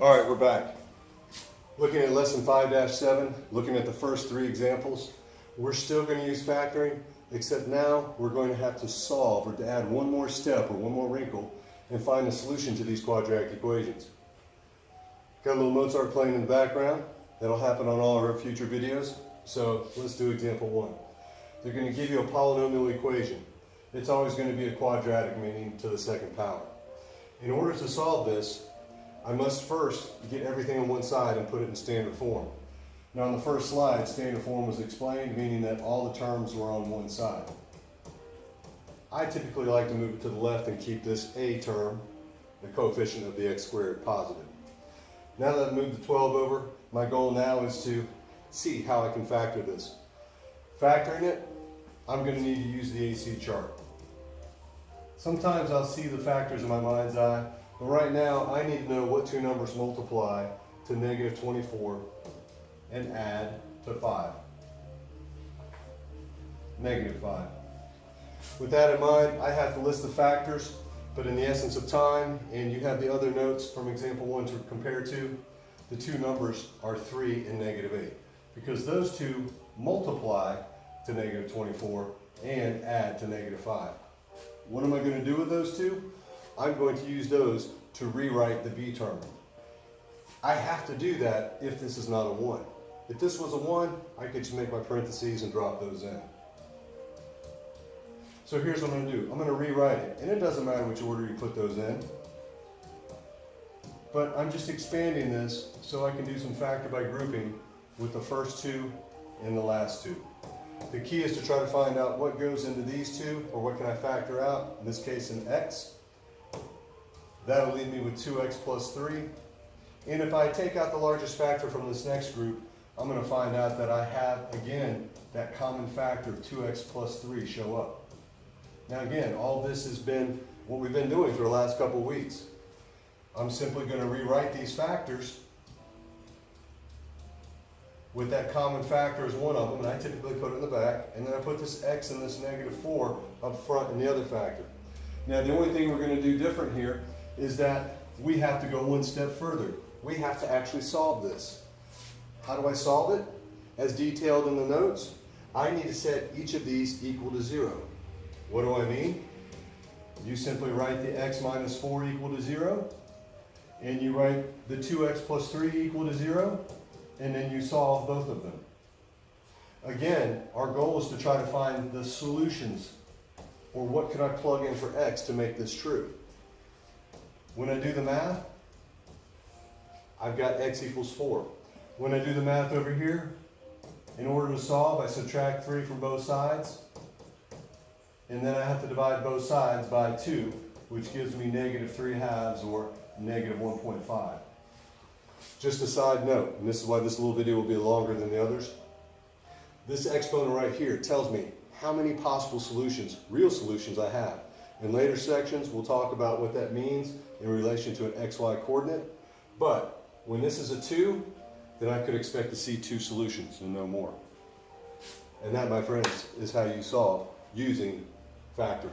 All right, we're back. Looking at lesson 5-7, looking at the first three examples, we're still going to use factoring, except now we're going to have to solve or to add one more step or one more wrinkle and find a solution to these quadratic equations. Got a little Mozart playing in the background. That'll happen on all of our future videos. So let's do example 1. They're going to give you a polynomial equation. It's always going to be a quadratic, meaning to the second power. In order to solve this, I must first get everything on one side and put it in standard form. Now on the first slide, standard form was explained, meaning that all the terms were on one side. I typically like to move it to the left and keep this a term, the coefficient of the x squared, positive. Now that I've moved the 12 over, my goal now is to see how I can factor this. Factoring it, I'm going to need to use the AC chart. Sometimes I'll see the factors in my mind's eye, but right now I need to know what two numbers multiply to negative 24 and add to 5. Negative 5. With that in mind, I have to list the factors, but in the essence of time, and you have the other notes from example 1 to compare to, the two numbers are 3 and negative 8, because those two multiply to negative 24 and add to negative 5. What am I going to do with those two? I'm going to use those to rewrite the b term. I have to do that if this is not a 1. If this was a 1, I could just make my parentheses and drop those in. So here's what I'm going to do. I'm going to rewrite it, and it doesn't matter which order you put those in. But I'm just expanding this so I can do some factor by grouping with the first two and the last two. The key is to try to find out what goes into these two, or what can I factor out, in this case an x. That'll leave me with 2x plus 3. And if I take out the largest factor from this next group, I'm going to find out that I have, again, that common factor of 2x plus 3 show up. Now again, all this has been what we've been doing for the last couple of weeks. I'm simply going to rewrite these factors with that common factor as one of them, and I typically put it in the back, and then I put this x and this negative 4 up front in the other factor. Now the only thing we're going to do different here is that we have to go one step further. We have to actually solve this. How do I solve it? As detailed in the notes, I need to set each of these equal to 0. What do I mean? You simply write the x minus 4 equal to 0, and you write the 2x plus 3 equal to 0, and then you solve both of them. Again, our goal is to try to find the solutions, or what can I plug in for x to make this true. When I do the math, I've got x equals 4. When I do the math over here, in order to solve, I subtract 3 from both sides, and then I have to divide both sides by 2, which gives me negative 3/2, or negative 1.5. Just a side note, and this is why this little video will be longer than the others. This exponent right here tells me how many possible solutions, real solutions, I have. In later sections, we'll talk about what that means in relation to an xy coordinate. But when this is a 2, then I could expect to see 2 solutions and no more. And that, my friends, is how you solve using factoring.